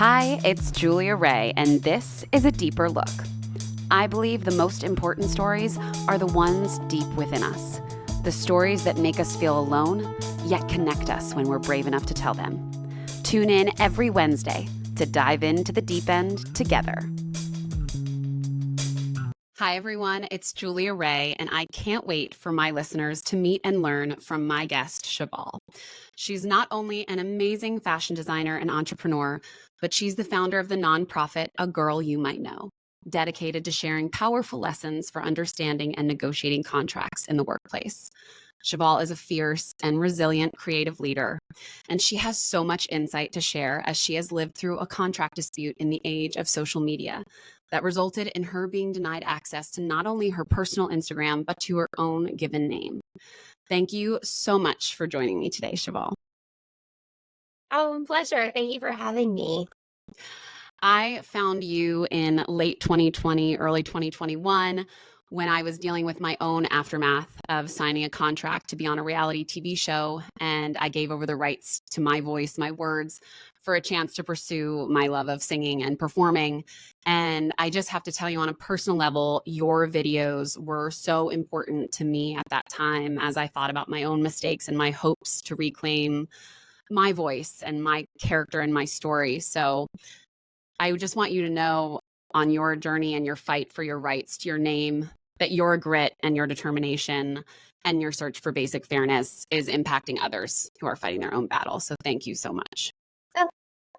Hi, it's Julia Ray, and this is A Deeper Look. I believe the most important stories are the ones deep within us. The stories that make us feel alone, yet connect us when we're brave enough to tell them. Tune in every Wednesday to dive into the deep end together. Hi, everyone. It's Julia Ray, and I can't wait for my listeners to meet and learn from my guest, Cheval. She's not only an amazing fashion designer and entrepreneur, but she's the founder of the nonprofit A Girl You Might Know, dedicated to sharing powerful lessons for understanding and negotiating contracts in the workplace. Cheval is a fierce and resilient creative leader, and she has so much insight to share as she has lived through a contract dispute in the age of social media that resulted in her being denied access to not only her personal Instagram, but to her own given name. Thank you so much for joining me today, Cheval. Oh, pleasure. Thank you for having me. I found you in late 2020, early 2021, when I was dealing with my own aftermath of signing a contract to be on a reality TV show. And I gave over the rights to my voice, my words, for a chance to pursue my love of singing and performing. And I just have to tell you, on a personal level, your videos were so important to me at that time as I thought about my own mistakes and my hopes to reclaim my voice and my character and my story. So I just want you to know, on your journey and your fight for your rights to your name, that your grit and your determination and your search for basic fairness is impacting others who are fighting their own battle. So thank you so much. That's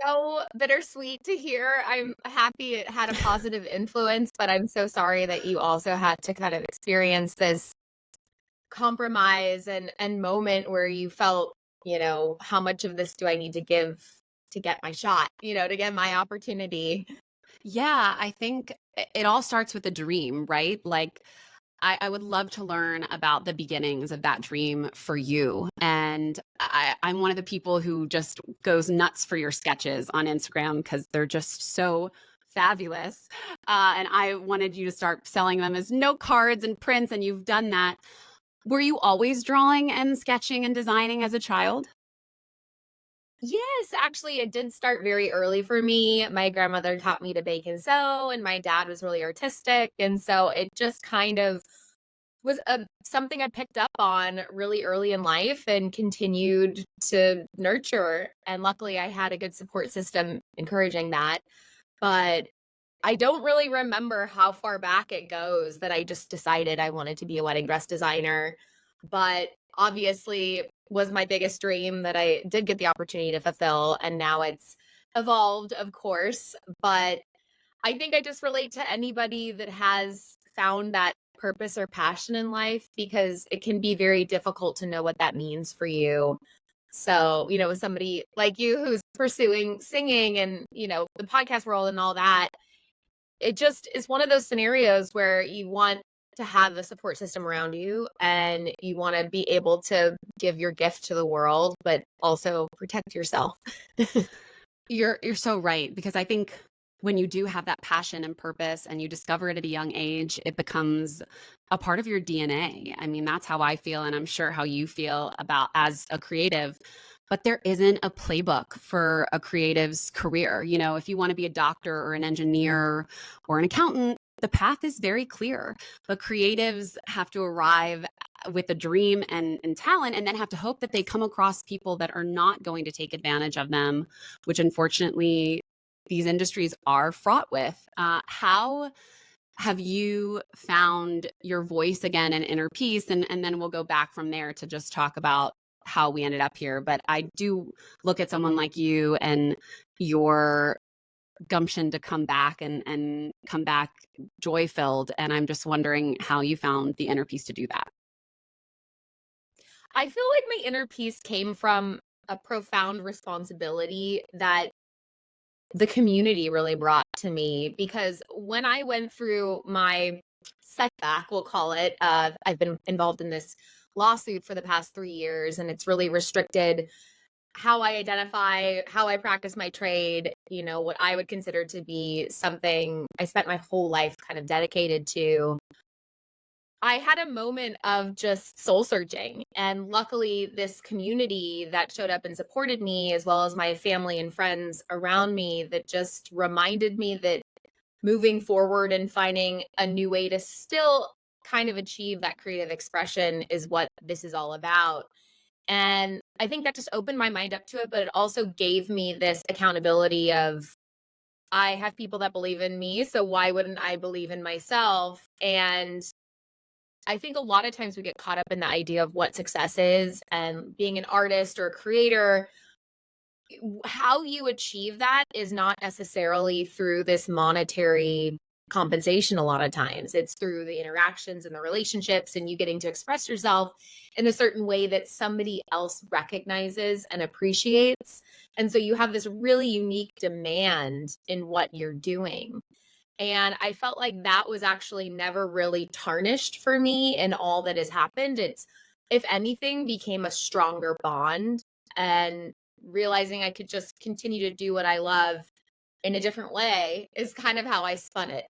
so bittersweet to hear. I'm happy it had a positive influence, but I'm so sorry that you also had to kind of experience this compromise and moment where you felt, how much of this do I need to give to get my shot, to get my opportunity. Yeah, I think it all starts with a dream, right? Like, I would love to learn about the beginnings of that dream for you. And I'm one of the people who just goes nuts for your sketches on Instagram because they're just so fabulous. And I wanted you to start selling them as note cards and prints, and you've done that. Were you always drawing and sketching and designing as a child? Yes, actually, it did start very early for me. My grandmother taught me to bake and sew, and my dad was really artistic. And so it just kind of was something I picked up on really early in life and continued to nurture. And luckily, I had a good support system encouraging that. But I don't really remember how far back it goes that I just decided I wanted to be a wedding dress designer. But obviously, was my biggest dream that I did get the opportunity to fulfill. And now it's evolved, of course. But I think I just relate to anybody that has found that purpose or passion in life, because it can be very difficult to know what that means for you. So, with somebody like you who's pursuing singing and, the podcast world and all that, it just is one of those scenarios where you want to have a support system around you and you want to be able to give your gift to the world, but also protect yourself. You're so right, because I think when you do have that passion and purpose and you discover it at a young age, it becomes a part of your DNA. I mean, that's how I feel, and I'm sure how you feel about as a creative. But there isn't a playbook for a creative's career. If you want to be a doctor or an engineer or an accountant, the path is very clear. But creatives have to arrive with a dream and talent, and then have to hope that they come across people that are not going to take advantage of them, which unfortunately these industries are fraught with. How have you found your voice again and inner peace? And then we'll go back from there to just talk about how we ended up here. But I do look at someone like you and your gumption to come back and come back joy filled. And I'm just wondering how you found the inner peace to do that. I feel like my inner peace came from a profound responsibility that the community really brought to me, because when I went through my setback, we'll call it, I've been involved in this lawsuit for the past 3 years, and it's really restricted how I identify, how I practice my trade, what I would consider to be something I spent my whole life kind of dedicated to. I had a moment of just soul searching. And luckily, this community that showed up and supported me, as well as my family and friends around me, that just reminded me that moving forward and finding a new way to still kind of achieve that creative expression is what this is all about. And I think that just opened my mind up to it, but it also gave me this accountability of I have people that believe in me, so why wouldn't I believe in myself? And I think a lot of times we get caught up in the idea of what success is and being an artist or a creator. How you achieve that is not necessarily through this monetary compensation a lot of times. It's through the interactions and the relationships and you getting to express yourself in a certain way that somebody else recognizes and appreciates. And so you have this really unique demand in what you're doing. And I felt like that was actually never really tarnished for me in all that has happened. It's, if anything, became a stronger bond. And realizing I could just continue to do what I love in a different way is kind of how I spun it.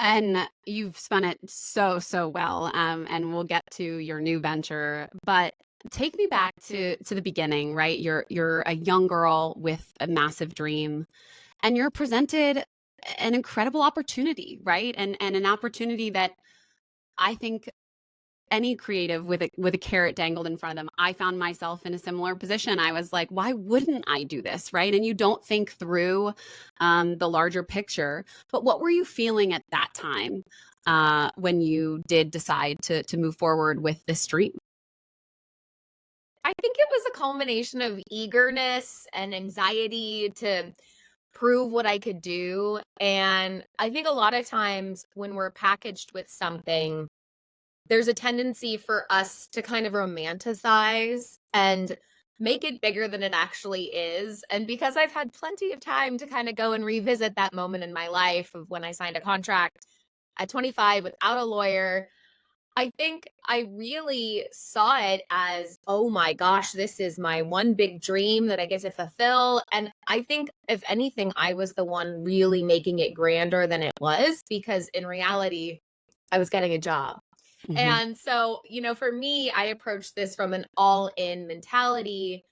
And you've spun it so, so well. And we'll get to your new venture, but take me back to the beginning, right? You're a young girl with a massive dream, and you're presented an incredible opportunity, right? And an opportunity that I think any creative with a carrot dangled in front of them. I found myself in a similar position. I was like, why wouldn't I do this, right? And you don't think through the larger picture. But what were you feeling at that time when you did decide to move forward with this dream? I think it was a culmination of eagerness and anxiety to prove what I could do. And I think a lot of times when we're packaged with something, there's a tendency for us to kind of romanticize and make it bigger than it actually is. And because I've had plenty of time to kind of go and revisit that moment in my life of when I signed a contract at 25 without a lawyer, I think I really saw it as, oh my gosh, this is my one big dream that I get to fulfill. And I think, if anything, I was the one really making it grander than it was because in reality, I was getting a job. Mhm. And so, for me, I approached this from an all in mentality.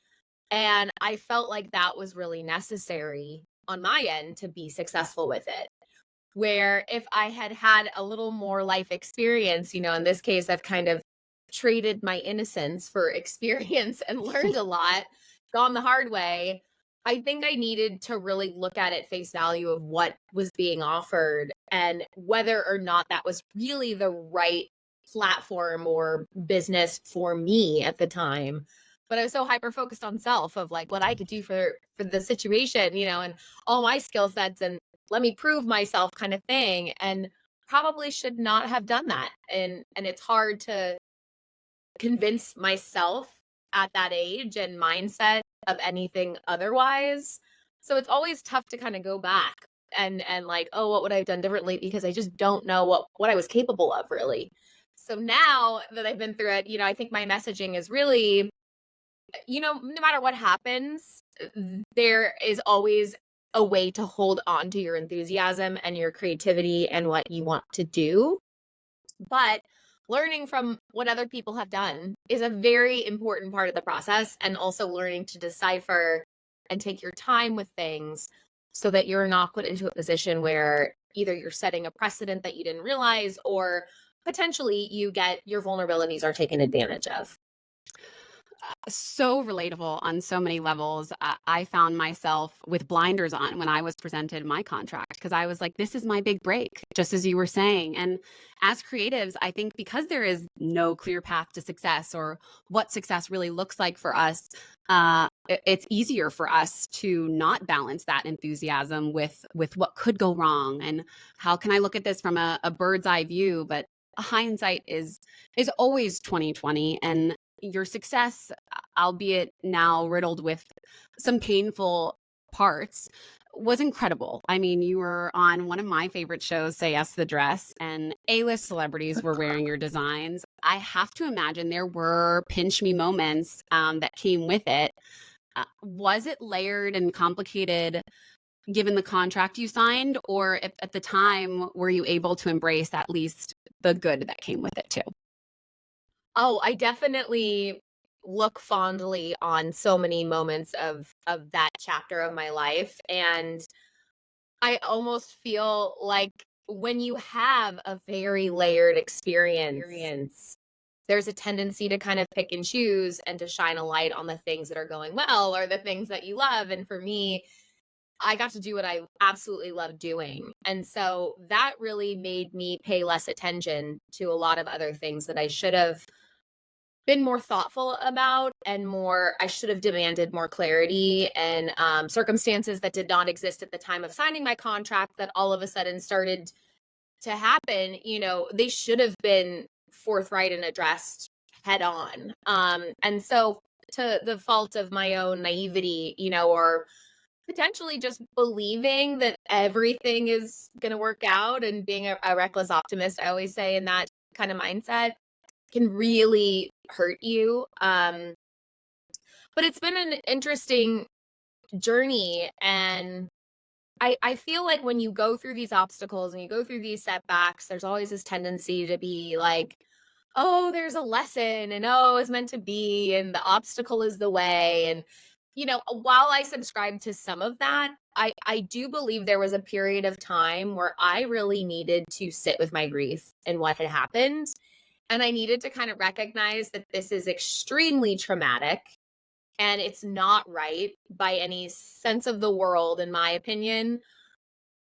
And I felt like that was really necessary on my end to be successful with it. Where if I had had a little more life experience, in this case, I've kind of traded my innocence for experience and learned a lot, gone the hard way. I think I needed to really look at it face value of what was being offered and whether or not that was really the right platform or business for me at the time. But I was so hyper focused on self of like what I could do for the situation, and all my skill sets and let me prove myself kind of thing, and probably should not have done that. And it's hard to convince myself at that age and mindset of anything otherwise. So it's always tough to kind of go back and like, oh, what would I have done differently? Because I just don't know what I was capable of really. So now that I've been through it, I think my messaging is really, no matter what happens, there is always a way to hold on to your enthusiasm and your creativity and what you want to do. But learning from what other people have done is a very important part of the process. And also learning to decipher and take your time with things so that you're not put into a position where either you're setting a precedent that you didn't realize or potentially you get your vulnerabilities are taken advantage of. So relatable on so many levels. I found myself with blinders on when I was presented my contract because I was like, this is my big break, just as you were saying. And as creatives, I think because there is no clear path to success or what success really looks like for us, it's easier for us to not balance that enthusiasm with what could go wrong and how can I look at this from a bird's eye view, but hindsight is always 2020. And your success, albeit now riddled with some painful parts, was incredible. I mean, you were on one of my favorite shows, Say Yes to the Dress, and A-list celebrities were wearing your designs. I have to imagine there were pinch me moments that came with it. Was it layered and complicated given the contract you signed, or if, at the time, were you able to embrace at least the good that came with it too. Oh, I definitely look fondly on so many moments of that chapter of my life, and I almost feel like when you have a very layered experience, there's a tendency to kind of pick and choose and to shine a light on the things that are going well or the things that you love. And for me, I got to do what I absolutely love doing. And so that really made me pay less attention to a lot of other things that I should have been more thoughtful about, and more I should have demanded more clarity, and circumstances that did not exist at the time of signing my contract that all of a sudden started to happen. They should have been forthright and addressed head on. And so, to the fault of my own naivety, or potentially just believing that everything is going to work out, and being a reckless optimist, I always say, in that kind of mindset can really hurt you. But it's been an interesting journey. And I feel like when you go through these obstacles and you go through these setbacks, there's always this tendency to be like, oh, there's a lesson, and oh, it's meant to be, and the obstacle is the way. And, while I subscribe to some of that, I do believe there was a period of time where I really needed to sit with my grief and what had happened. And I needed to kind of recognize that this is extremely traumatic and it's not right by any sense of the world, in my opinion.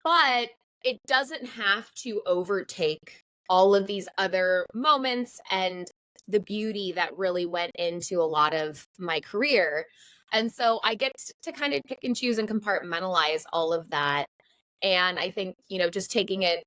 But it doesn't have to overtake all of these other moments and the beauty that really went into a lot of my career. And so I get to kind of pick and choose and compartmentalize all of that. And I think, just taking it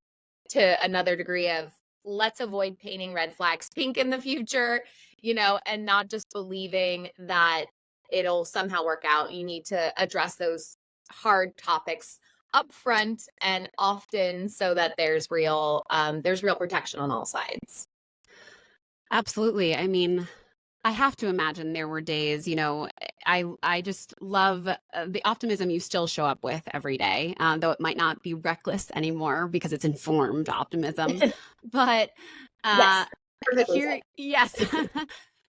to another degree of, let's avoid painting red flags pink in the future, and not just believing that it'll somehow work out. You need to address those hard topics upfront and often, so that there's real protection on all sides. Absolutely. I mean, I have to imagine there were days, I just love the optimism you still show up with every day, though it might not be reckless anymore because it's informed optimism. But Yes, uh, perfectly said. here, yes,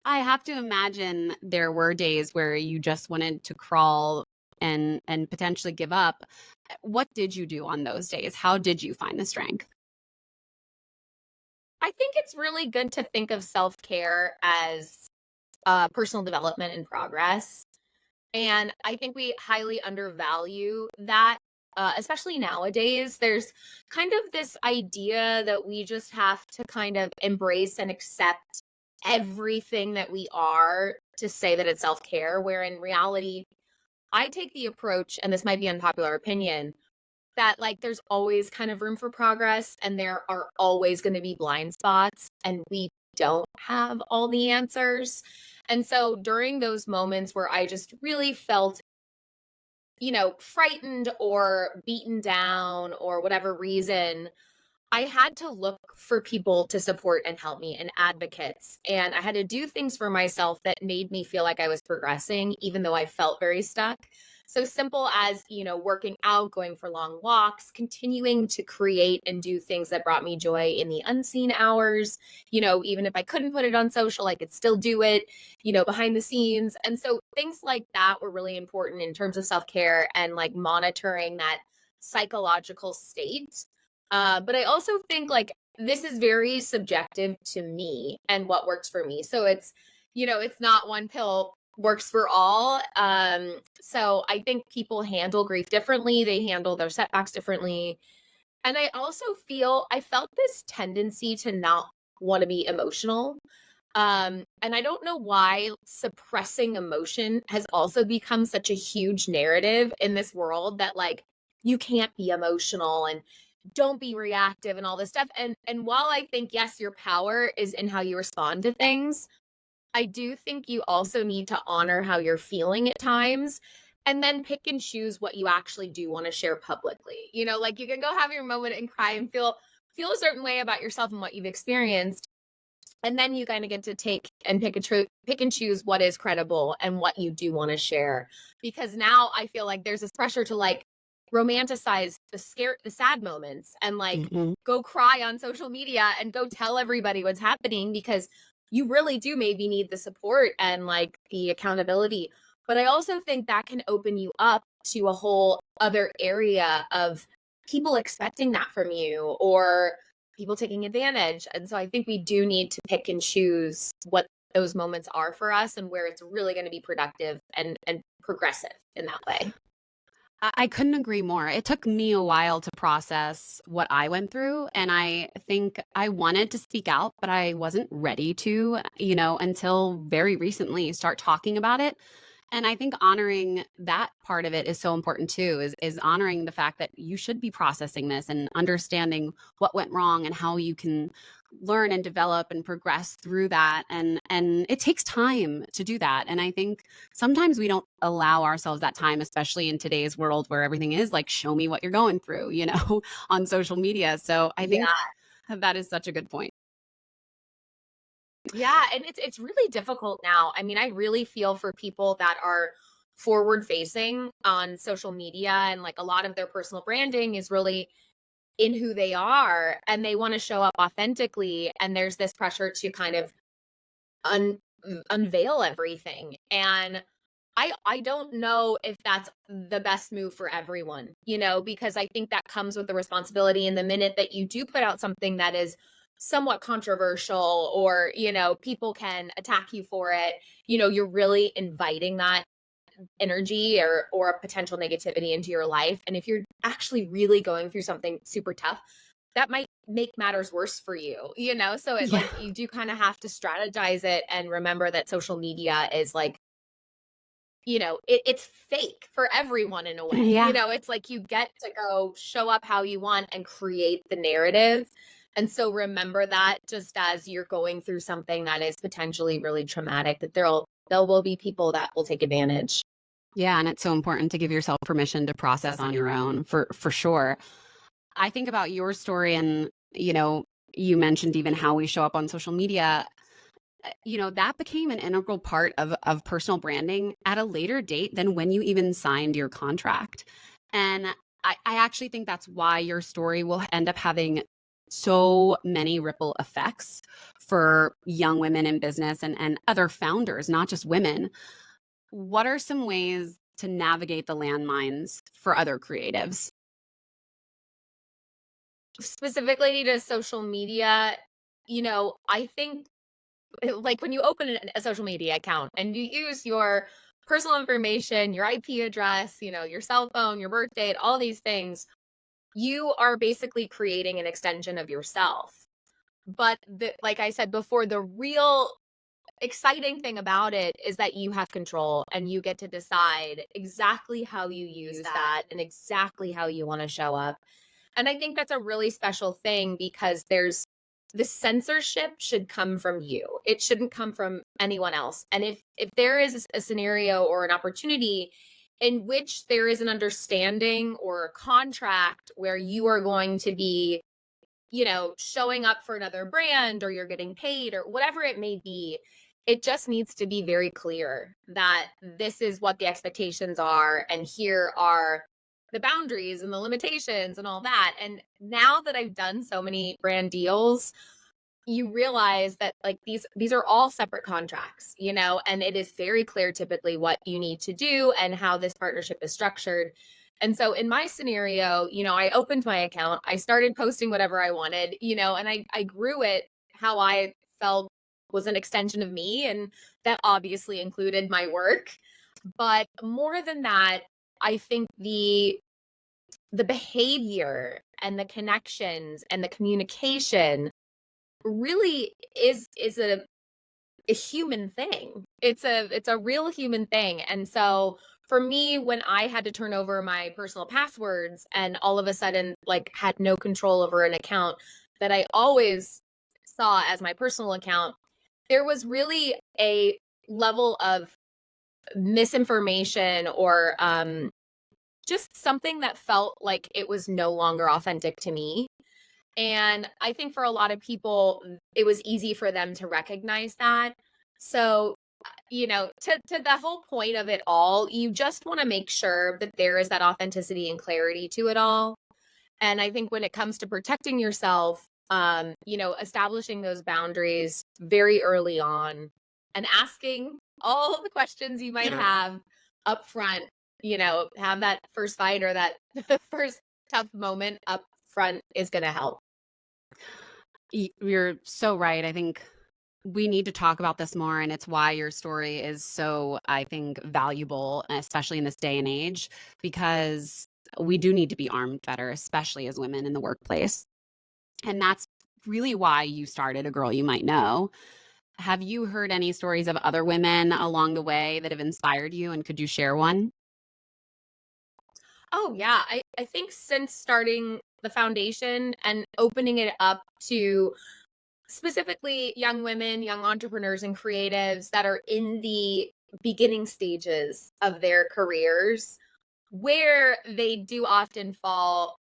I have to imagine there were days where you just wanted to crawl and potentially give up. What did you do on those days? How did you find the strength? I think it's really good to think of self-care as personal development in progress. And I think we highly undervalue that, especially nowadays. There's kind of this idea that we just have to kind of embrace and accept everything that we are to say that it's self care, where in reality, I take the approach, and this might be unpopular opinion, that like there's always kind of room for progress, and there are always going to be blind spots, and we don't have all the answers. And so during those moments where I just really felt, frightened or beaten down or whatever reason, I had to look for people to support and help me, and advocates. And I had to do things for myself that made me feel like I was progressing, even though I felt very stuck. So simple as, working out, going for long walks, continuing to create and do things that brought me joy in the unseen hours. Even if I couldn't put it on social, I could still do it, behind the scenes. And so things like that were really important in terms of self care and like monitoring that psychological state. But I also think like this is very subjective to me and what works for me. So it's not one pill works for all. So I think people handle grief differently. They handle their setbacks differently. And I also I felt this tendency to not want to be emotional. And I don't know why suppressing emotion has also become such a huge narrative in this world, that like you can't be emotional and don't be reactive and all this stuff. And while I think yes, your power is in how you respond to things, I do think you also need to honor how you're feeling at times, and then pick and choose what you actually do want to share publicly. Like you can go have your moment and cry and feel a certain way about yourself and what you've experienced. And then you kind of get to take and pick and choose what is credible and what you do want to share. Because now I feel like there's this pressure to like romanticize the sad moments and like Mhm. go cry on social media and go tell everybody what's happening because you really do maybe need the support and like the accountability. But I also think that can open you up to a whole other area of people expecting that from you or people taking advantage. And so I think we do need to pick and choose what those moments are for us and where it's really going to be productive and progressive in that way. I couldn't agree more. It took me a while to process what I went through, and I think I wanted to speak out, but I wasn't ready to, until very recently start talking about it. And I think honoring that part of it is so important too, is honoring the fact that you should be processing this and understanding what went wrong and how you can learn and develop and progress through that. And it takes time to do that. And I think sometimes we don't allow ourselves that time, especially in today's world where everything is like, show me what you're going through, on social media. So I think Yeah. that is such a good point. Yeah, and it's really difficult now. I mean, I really feel for people that are forward facing on social media and like a lot of their personal branding is really in who they are and they want to show up authentically and there's this pressure to kind of un- unveil everything. And I don't know if that's the best move for everyone, because I think that comes with the responsibility. And the minute that you do put out something that is somewhat controversial or, people can attack you for it, you're really inviting that energy or a potential negativity into your life. And if you're actually really going through something super tough, that might make matters worse for you, So it Yeah. like you do kind of have to strategize it and remember that social media is like it's fake for everyone in a way. Yeah. It's like you get to go show up how you want and create the narrative. And so remember that just as you're going through something that is potentially really traumatic, that there will be people that will take advantage. Yeah, and it's so important to give yourself permission to process on your own for sure. I think about your story and, you mentioned even how we show up on social media. That became an integral part of personal branding at a later date than when you even signed your contract. And I actually think that's why your story will end up having so many ripple effects for young women in business and other founders, not just women. What are some ways to navigate the landmines for other creatives? Specifically to social media, I think like when you open a social media account and you use your personal information, your IP address, your cell phone, your birth date, all these things, you are basically creating an extension of yourself. But like I said before, the real exciting thing about it is that you have control and you get to decide exactly how you use that and exactly how you want to show up. And I think that's a really special thing because the censorship should come from you. It shouldn't come from anyone else. And if there is a scenario or an opportunity in which there is an understanding or a contract where you are going to be, showing up for another brand or you're getting paid or whatever it may be, it just needs to be very clear that this is what the expectations are and here are the boundaries and the limitations and all that. And now that I've done so many brand deals, you realize that like these are all separate contracts, and it is very clear typically what you need to do and how this partnership is structured. And so in my scenario, I opened my account, I started posting whatever I wanted, and I grew it how I felt was an extension of me. And that obviously included my work. But more than that, I think the behavior and the connections and the communication really is a human thing. It's a real human thing. And so for me, when I had to turn over my personal passwords and all of a sudden like had no control over an account that I always saw as my personal account, there was really a level of misinformation or just something that felt like it was no longer authentic to me. And I think for a lot of people, it was easy for them to recognize that. So to the whole point of it all, you just want to make sure that there is that authenticity and clarity to it all. And I think when it comes to protecting yourself, establishing those boundaries very early on and asking all the questions you might have up front, have that first fight or that first tough moment up front is going to help. You're so right. I think we need to talk about this more, and it's why your story is so, I think, valuable, especially in this day and age, because we do need to be armed better, especially as women in the workplace. And that's really why you started A Girl You Might Know. Have you heard any stories of other women along the way that have inspired you, and could you share one? Oh, yeah. I think since starting the foundation and opening it up to specifically young women, young entrepreneurs, and creatives that are in the beginning stages of their careers, where they do often fall,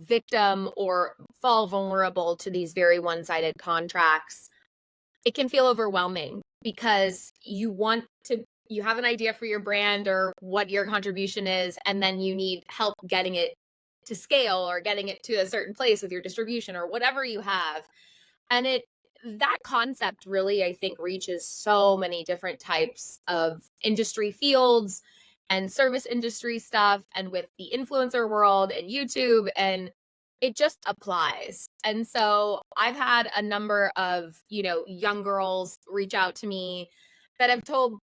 victim or fall vulnerable to these very one sided contracts, it can feel overwhelming because you have an idea for your brand or what your contribution is, and then you need help getting it to scale or getting it to a certain place with your distribution or whatever you have. And that concept really, I think, reaches so many different types of industry fields and service industry stuff, and with the influencer world and YouTube, and it just applies. And so I've had a number of, young girls reach out to me that have told,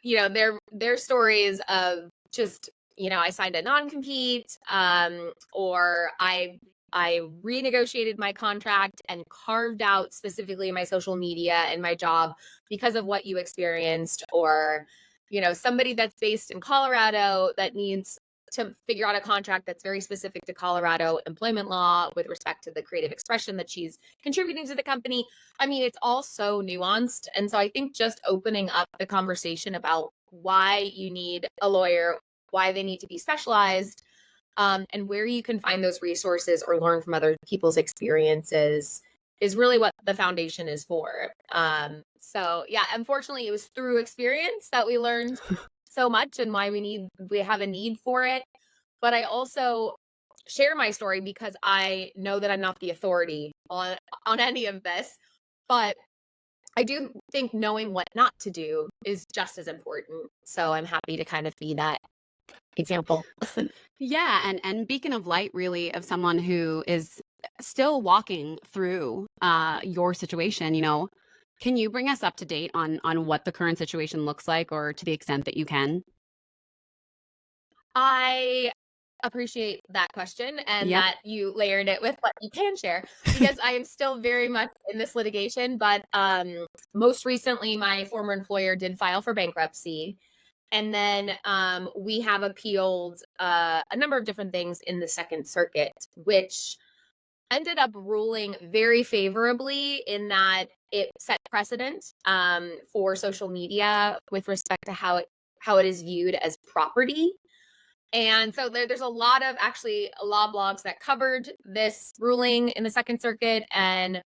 their stories of just, I signed a non-compete, or I renegotiated my contract and carved out specifically my social media and my job because of what you experienced, or, somebody that's based in Colorado that needs to figure out a contract that's very specific to Colorado employment law with respect to the creative expression that she's contributing to the company. I mean, it's all so nuanced. And so I think just opening up the conversation about why you need a lawyer, why they need to be specialized, and where you can find those resources or learn from other people's experiences is really what the foundation is for. So yeah, unfortunately, it was through experience that we learned so much and why we have a need for it. But I also share my story because I know that I'm not the authority on any of this. But I do think knowing what not to do is just as important. So I'm happy to kind of be that example. Yeah, and beacon of light, really, of someone who is still walking through your situation. Can you bring us up to date on what the current situation looks like, or to the extent that you can? I appreciate that question and Yep. that you layered it with what you can share, because I am still very much in this litigation. But most recently, my former employer did file for bankruptcy. And then we have appealed a number of different things in the Second Circuit, which ended up ruling very favorably in that it set precedent for social media with respect to how it is viewed as property. And so there's a lot of actually law blogs that covered this ruling in the Second Circuit, and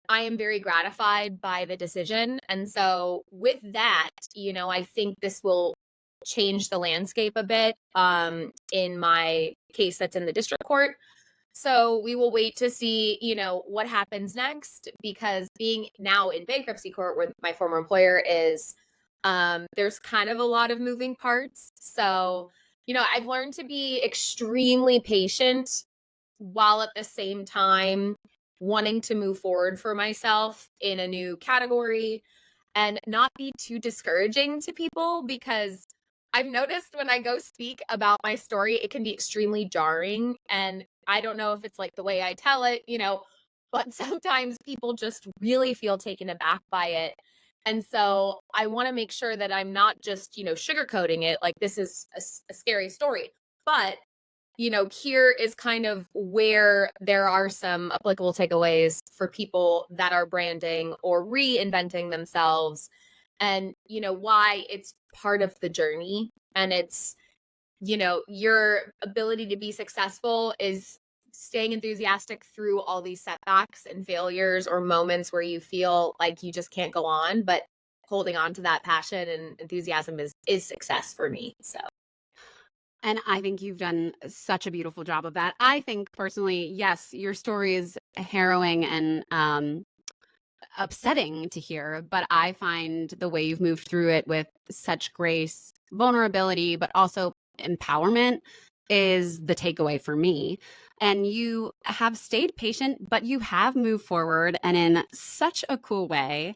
I am very gratified by the decision. And so with that, I think this will change the landscape a bit in my case that's in the district court. So we will wait to see, what happens next, because being now in bankruptcy court where my former employer is, there's kind of a lot of moving parts. So, I've learned to be extremely patient while at the same time wanting to move forward for myself in a new category and not be too discouraging to people, because I've noticed when I go speak about my story, it can be extremely jarring. And I don't know if it's like the way I tell it, but sometimes people just really feel taken aback by it. And so I want to make sure that I'm not just, sugarcoating it like this is a scary story. But here is kind of where there are some applicable takeaways for people that are branding or reinventing themselves, and, why it's part of the journey. And it's, your ability to be successful is staying enthusiastic through all these setbacks and failures or moments where you feel like you just can't go on. But holding on to that passion and enthusiasm is success for me. So And I think you've done such a beautiful job of that. I think personally, yes, your story is harrowing and upsetting to hear, but I find the way you've moved through it with such grace, vulnerability, but also empowerment is the takeaway for me. And you have stayed patient, but you have moved forward and in such a cool way.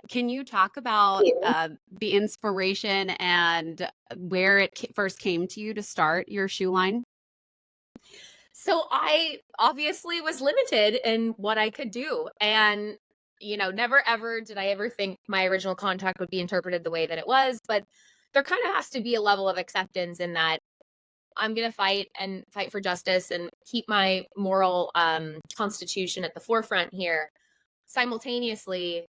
Can you talk about the inspiration and where it first came to you to start your shoe line? So I obviously was limited in what I could do. And, never ever did I ever think my original contract would be interpreted the way that it was. But there kind of has to be a level of acceptance in that I'm going to fight and fight for justice and keep my moral constitution at the forefront here. Simultaneously,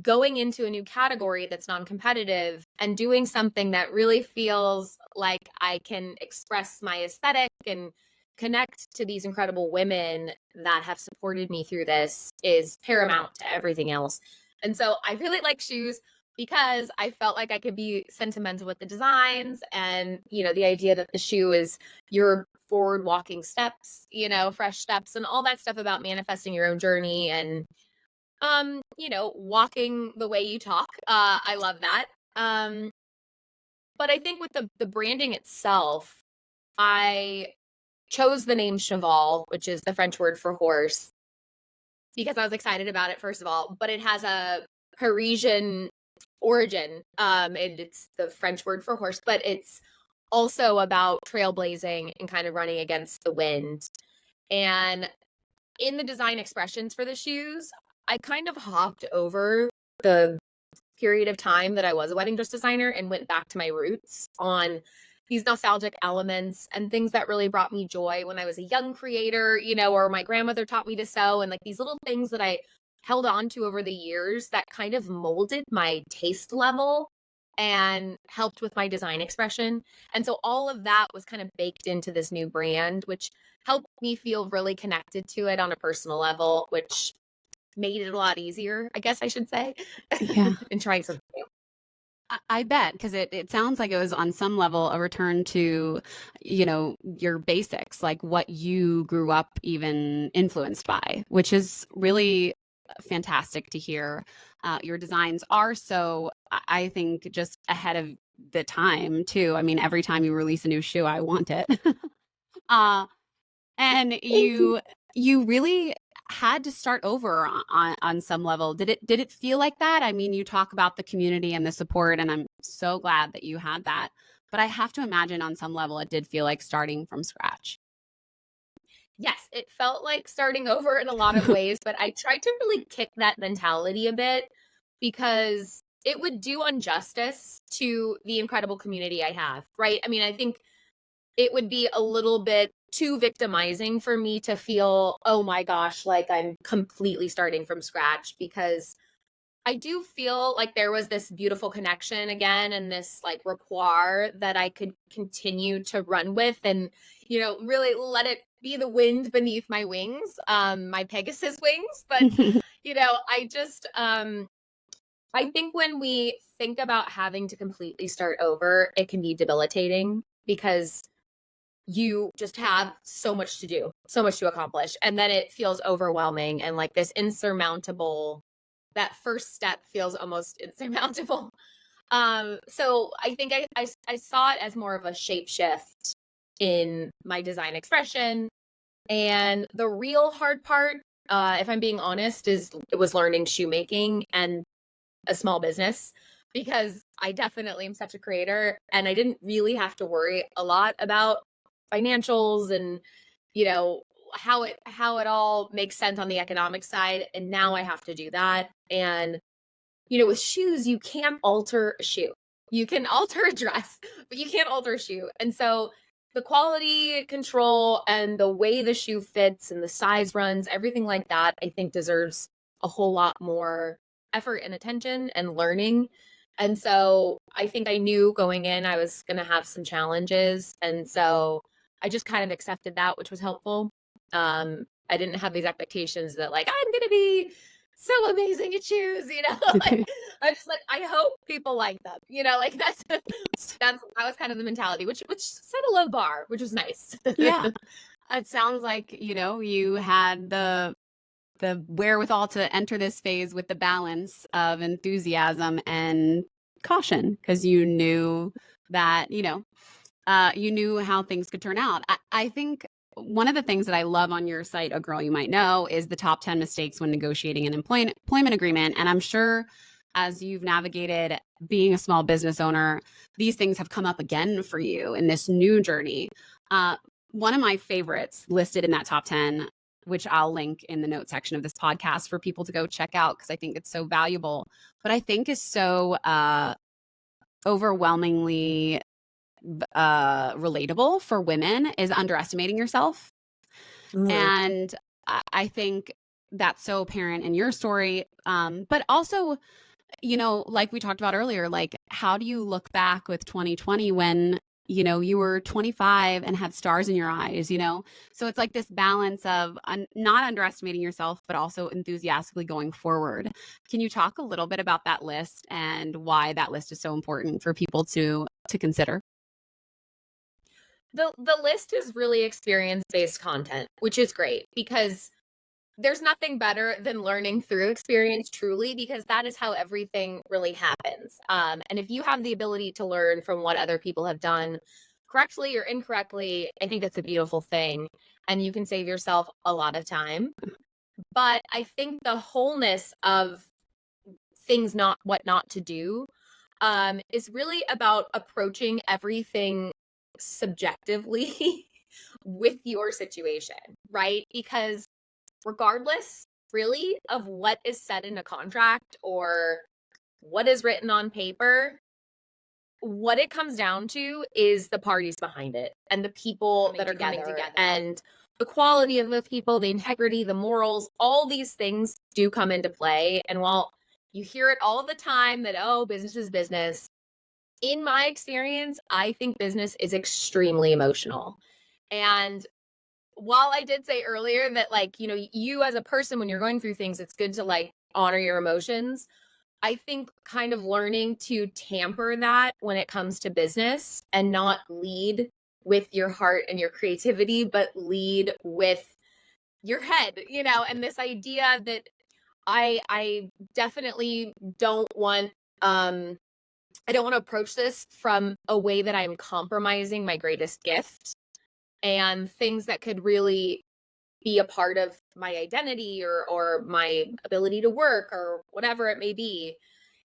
going into a new category that's non-competitive and doing something that really feels like I can express my aesthetic and connect to these incredible women that have supported me through this is paramount to everything else. And so I really like shoes because I felt like I could be sentimental with the designs and, the idea that the shoe is your forward walking steps, fresh steps and all that stuff about manifesting your own journey and walking the way you talk. I love that. But I think with the branding itself, I chose the name Cheval, which is the French word for horse, because I was excited about it, first of all, but it has a Parisian origin. And it's the French word for horse, but it's also about trailblazing and kind of running against the wind. And in the design expressions for the shoes, I kind of hopped over the period of time that I was a wedding dress designer and went back to my roots on these nostalgic elements and things that really brought me joy when I was a young creator, or my grandmother taught me to sew, and like these little things that I held on to over the years that kind of molded my taste level and helped with my design expression. And so all of that was kind of baked into this new brand, which helped me feel really connected to it on a personal level, which made it a lot easier, I guess I should say, Yeah. in trying something new. I bet, because it sounds like it was on some level a return to, your basics, like what you grew up even influenced by, which is really fantastic to hear. Your designs are so, I think, just ahead of the time too. I mean, every time you release a new shoe, I want it. uh, and Thank you. you really had to start over on some level. Did it feel like that? I mean, you talk about the community and the support, and I'm so glad that you had that. But I have to imagine on some level it did feel like starting from scratch. Yes, it felt like starting over in a lot of ways, but I tried to really kick that mentality a bit because it would do injustice to the incredible community I have, right? I mean, I think it would be a little bit too victimizing for me to feel, oh my gosh, like I'm completely starting from scratch, because I do feel like there was this beautiful connection again and this like rapport that I could continue to run with and, really let it be the wind beneath my wings, my Pegasus wings. But, I just, I think when we think about having to completely start over, it can be debilitating because you just have so much to do, so much to accomplish. And then it feels overwhelming and like this insurmountable, that first step feels almost insurmountable. So I think I saw it as more of a shape shift in my design expression. And the real hard part, if I'm being honest, is it was learning shoemaking and a small business, because I definitely am such a creator and I didn't really have to worry a lot about financials and you know how it all makes sense on the economic side, and now I have to do that. And with shoes you can't alter a shoe. You can alter a dress, but you can't alter a shoe. And so the quality control and the way the shoe fits and the size runs, everything like that, I think deserves a whole lot more effort and attention and learning. And so I think I knew going in I was going to have some challenges. And so I just kind of accepted that, which was helpful. I didn't have these expectations that like I'm going to be so amazing at shoes, like I'm just like, I hope people like them, like that was kind of the mentality, which set a low bar, which was nice. Yeah. It sounds like, you had the wherewithal to enter this phase with the balance of enthusiasm and caution because you knew that, you knew how things could turn out. I think one of the things that I love on your site, A Girl You Might Know, is the top 10 mistakes when negotiating an employment agreement. And I'm sure as you've navigated being a small business owner, these things have come up again for you in this new journey. One of my favorites listed in that top 10, which I'll link in the note section of this podcast for people to go check out because I think it's so valuable, but I think is so overwhelmingly relatable for women is underestimating yourself. And I think that's so apparent in your story. But also, like we talked about earlier, like how do you look back with 2020 when, you were 25 and had stars in your eyes, So it's like this balance of not underestimating yourself, but also enthusiastically going forward. Can you talk a little bit about that list and why that list is so important for people to consider? The list is really experience-based content, which is great because there's nothing better than learning through experience truly, because that is how everything really happens. And if you have the ability to learn from what other people have done correctly or incorrectly, I think that's a beautiful thing. And you can save yourself a lot of time. But I think the wholeness of things, not what not to do, is really about approaching everything subjectively with your situation, right? Because regardless really of what is said in a contract or what is written on paper, what it comes down to is the parties behind it and the people that are coming together and the quality of the people, the integrity, the morals, all these things do come into play. And while you hear it all the time that, oh, business is business, in my experience, I think business is extremely emotional. And while I did say earlier that, like, you as a person, when you're going through things, it's good to like honor your emotions. I think kind of learning to tamper that when it comes to business and not lead with your heart and your creativity, but lead with your head, and this idea that I definitely don't want I don't want to approach this from a way that I'm compromising my greatest gift and things that could really be a part of my identity or my ability to work or whatever it may be.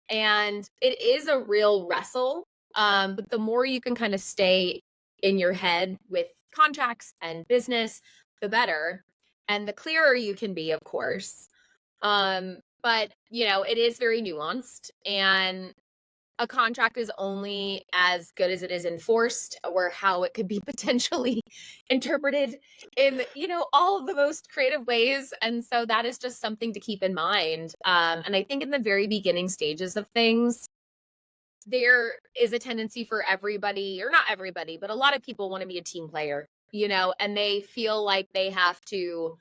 And it is a real wrestle. But the more you can kind of stay in your head with contracts and business, the better. And the clearer you can be, of course. But it is very nuanced, and a contract is only as good as it is enforced, or how it could be potentially interpreted in, all of the most creative ways. And so that is just something to keep in mind. And I think in the very beginning stages of things, there is a tendency for everybody, or not everybody, but a lot of people want to be a team player, and they feel like they have to,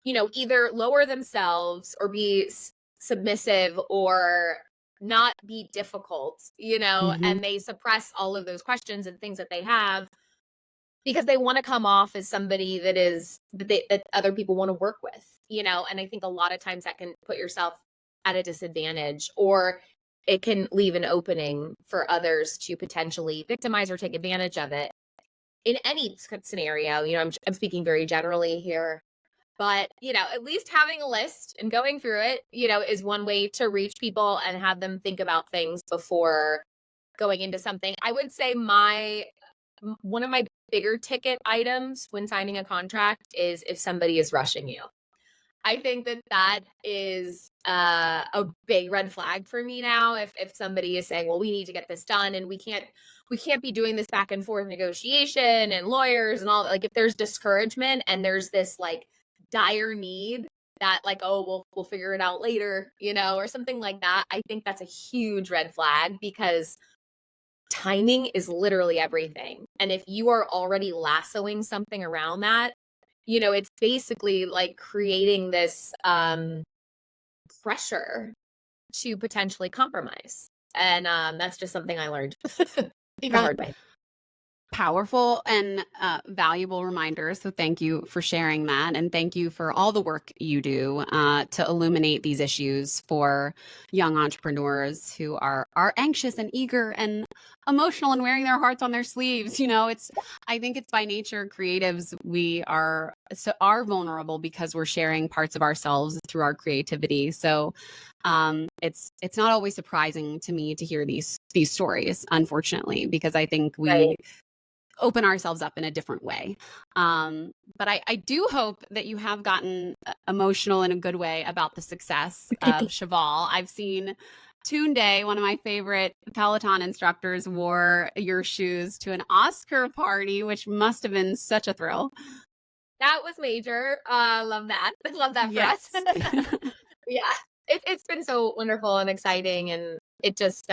either lower themselves or be submissive or not be difficult, Mm-hmm. and they suppress all of those questions and things that they have because they want to come off as somebody that other people want to work with, and I think a lot of times that can put yourself at a disadvantage, or it can leave an opening for others to potentially victimize or take advantage of it in any scenario. I'm speaking very generally here, but, at least having a list and going through it, is one way to reach people and have them think about things before going into something. I would say one of my bigger ticket items when signing a contract is if somebody is rushing you. I think that is a big red flag for me now. If somebody is saying, well, we need to get this done and we can't be doing this back and forth negotiation and lawyers and all, like, if there's discouragement and there's this like dire need that, like, oh, we'll figure it out later, or something like that, I think that's a huge red flag, because timing is literally everything. And if you are already lassoing something around that, it's basically like creating this pressure to potentially compromise. And that's just something I learned the hard way. Powerful and valuable reminders. So thank you for sharing that. And thank you for all the work you do to illuminate these issues for young entrepreneurs who are anxious and eager and emotional and wearing their hearts on their sleeves. I think it's by nature creatives, we are vulnerable because we're sharing parts of ourselves through our creativity. So it's not always surprising to me to hear these stories, unfortunately, because I think we Right. open ourselves up in a different way. But I do hope that you have gotten emotional in a good way about the success of Cheval. I've seen Tunde, one of my favorite Peloton instructors, wore your shoes to an Oscar party, which must have been such a thrill. That was major. Love that. Love that for us. Yes. Yeah. It's been so wonderful and exciting, and it just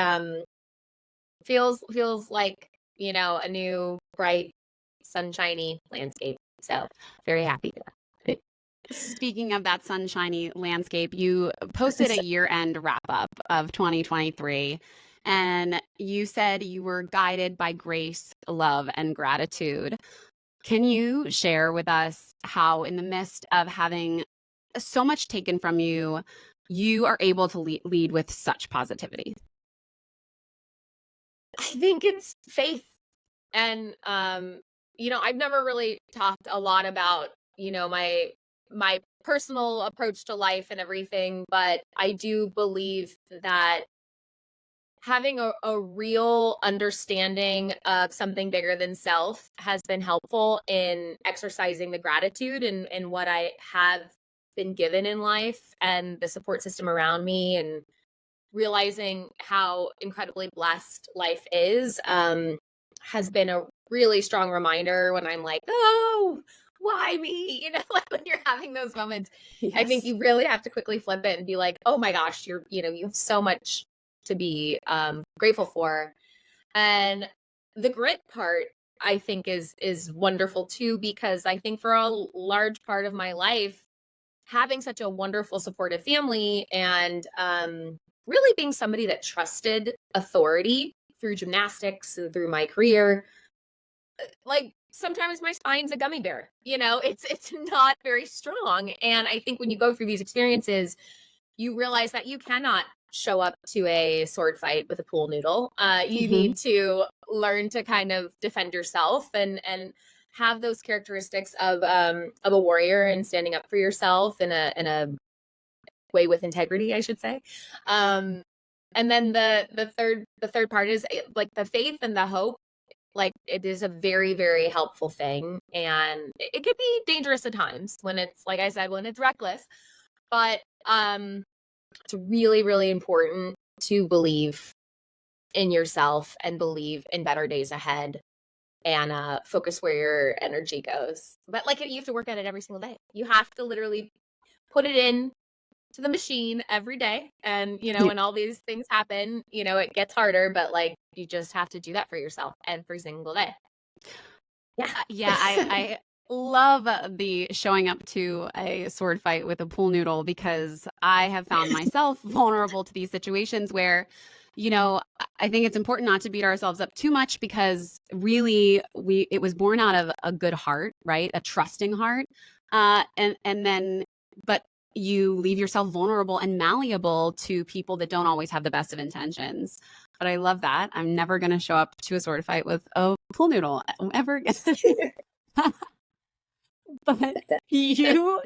feels like, a new bright sunshiny landscape. So very happy for that. Speaking of that sunshiny landscape, you posted a year-end wrap-up of 2023, and you said you were guided by grace, love, and gratitude. Can you share with us how, in the midst of having so much taken from you, you are able to lead with such positivity? I think it's faith. And I've never really talked a lot about, my personal approach to life and everything, but I do believe that having a real understanding of something bigger than self has been helpful in exercising the gratitude and what I have been given in life and the support system around me, and realizing how incredibly blessed life is, has been a really strong reminder when I'm like, oh, why me? Like when you're having those moments, I think Yes. you really have to quickly flip it and be like, oh my gosh, you have so much to be grateful for. And the grit part, I think, is wonderful too, because I think for a large part of my life, having such a wonderful supportive family, and really being somebody that trusted authority through gymnastics and through my career, like sometimes my spine's a gummy bear. It's not very strong. And I think when you go through these experiences, you realize that you cannot show up to a sword fight with a pool noodle. You Mhm. need to learn to kind of defend yourself, and have those characteristics of a warrior, and standing up for yourself in a way with integrity, I should say. Um, and then the third part is like the faith and the hope. Like it is a very, very helpful thing, and it could be dangerous at times when it's, like I said, when it's reckless. But it's really, really important to believe in yourself and believe in better days ahead, and focus where your energy goes. But like you have to work at it every single day. You have to literally put it in to the machine every day. And Yeah. when all these things happen, it gets harder, but like you just have to do that for yourself every single day. Yeah. Yeah, I love the showing up to a sword fight with a pool noodle, because I have found myself vulnerable to these situations where, I think it's important not to beat ourselves up too much, because really it was born out of a good heart, right? A trusting heart. And then, but you leave yourself vulnerable and malleable to people that don't always have the best of intentions. But I love that. I'm never going to show up to a sword fight with a pool noodle ever again. But you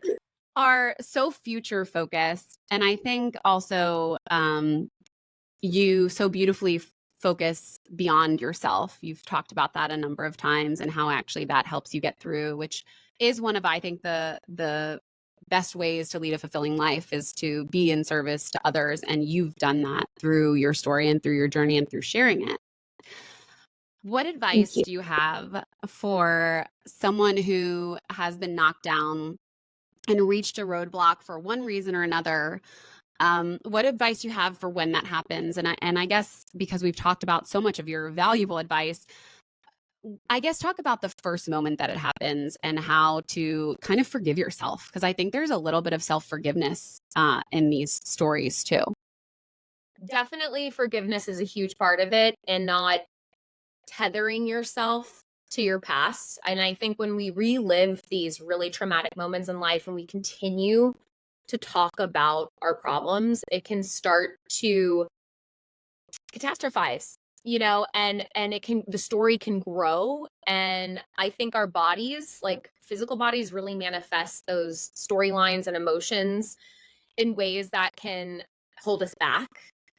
are so future focused. And I think also you so beautifully focus beyond yourself. You've talked about that a number of times, and how actually that helps you get through, which is one of, I think, the best ways to lead a fulfilling life, is to be in service to others. And you've done that through your story and through your journey and through sharing it. What Thank advice you. do you have for someone who has been knocked down and reached a roadblock for one reason or another? What advice do you have for when that happens? And I guess because we've talked about so much of your valuable advice, I guess talk about the first moment that it happens and how to kind of forgive yourself. Because I think there's a little bit of self-forgiveness in these stories too. Definitely forgiveness is a huge part of it, and not tethering yourself to your past. And I think when we relive these really traumatic moments in life and we continue to talk about our problems, it can start to catastrophize, and the story can grow. And I think our bodies, like physical bodies, really manifest those storylines and emotions in ways that can hold us back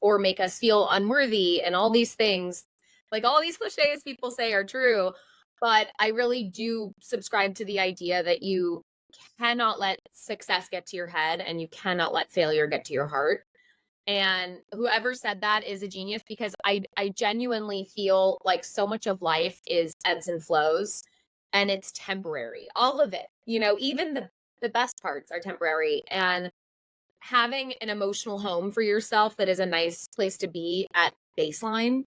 or make us feel unworthy, and all these things. Like, all these cliches people say are true, but I really do subscribe to the idea that you cannot let success get to your head, and you cannot let failure get to your heart. And whoever said that is a genius, because I genuinely feel like so much of life is ebbs and flows, and it's temporary. All of it, even the best parts are temporary. And having an emotional home for yourself that is a nice place to be at baseline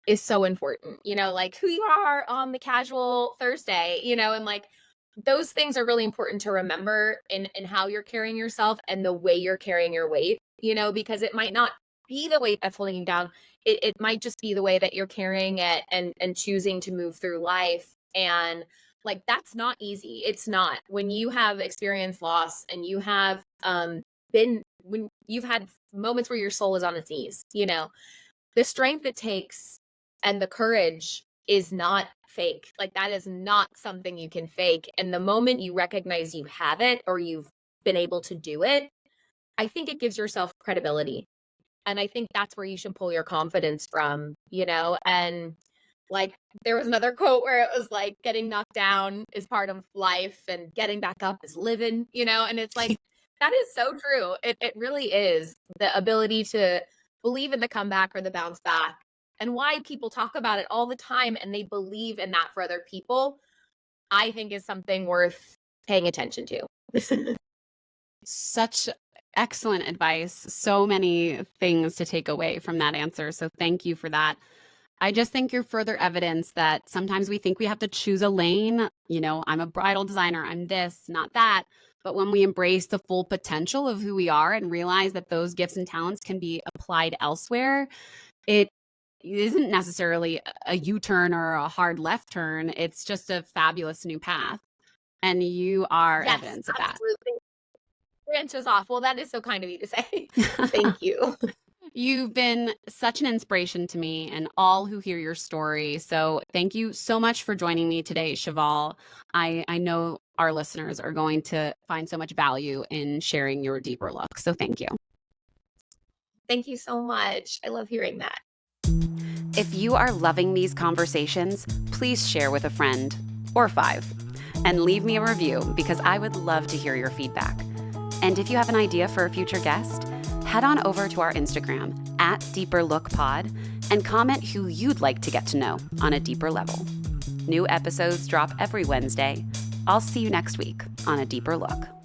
is so important. Like who you are on the casual Thursday, and like those things are really important to remember in how you're carrying yourself and the way you're carrying your weight, because it might not be the weight that's holding you down. It might just be the way that you're carrying it and choosing to move through life. And like, that's not easy. It's not. When you have experienced loss, and you have when you've had moments where your soul is on its knees, the strength it takes and the courage is not fake. Like, that is not something you can fake. And the moment you recognize you have it, or you've been able to do it, I think it gives yourself credibility. And I think that's where you should pull your confidence from, and like, there was another quote where it was like, getting knocked down is part of life and getting back up is living, and it's like, that is so true. It really is. The ability to believe in the comeback or the bounce back, and why people talk about it all the time and they believe in that for other people, I think is something worth paying attention to. Such excellent advice. So many things to take away from that answer. So thank you for that. I just think you're further evidence that sometimes we think we have to choose a lane. I'm a bridal designer, I'm this, not that. But when we embrace the full potential of who we are and realize that those gifts and talents can be applied elsewhere, it isn't necessarily a U-turn or a hard left turn. It's just a fabulous new path. And you are Yes, evidence of that. absolutely. Branches off. Well, that is so kind of you to say. Thank you. You've been such an inspiration to me and all who hear your story. So thank you so much for joining me today, Cheval. I know our listeners are going to find so much value in sharing your deeper look. So thank you. Thank you so much. I love hearing that. If you are loving these conversations, please share with a friend or 5 and leave me a review, because I would love to hear your feedback. And if you have an idea for a future guest, head on over to our Instagram @DeeperLookPod and comment who you'd like to get to know on a deeper level. New episodes drop every Wednesday. I'll see you next week on A Deeper Look.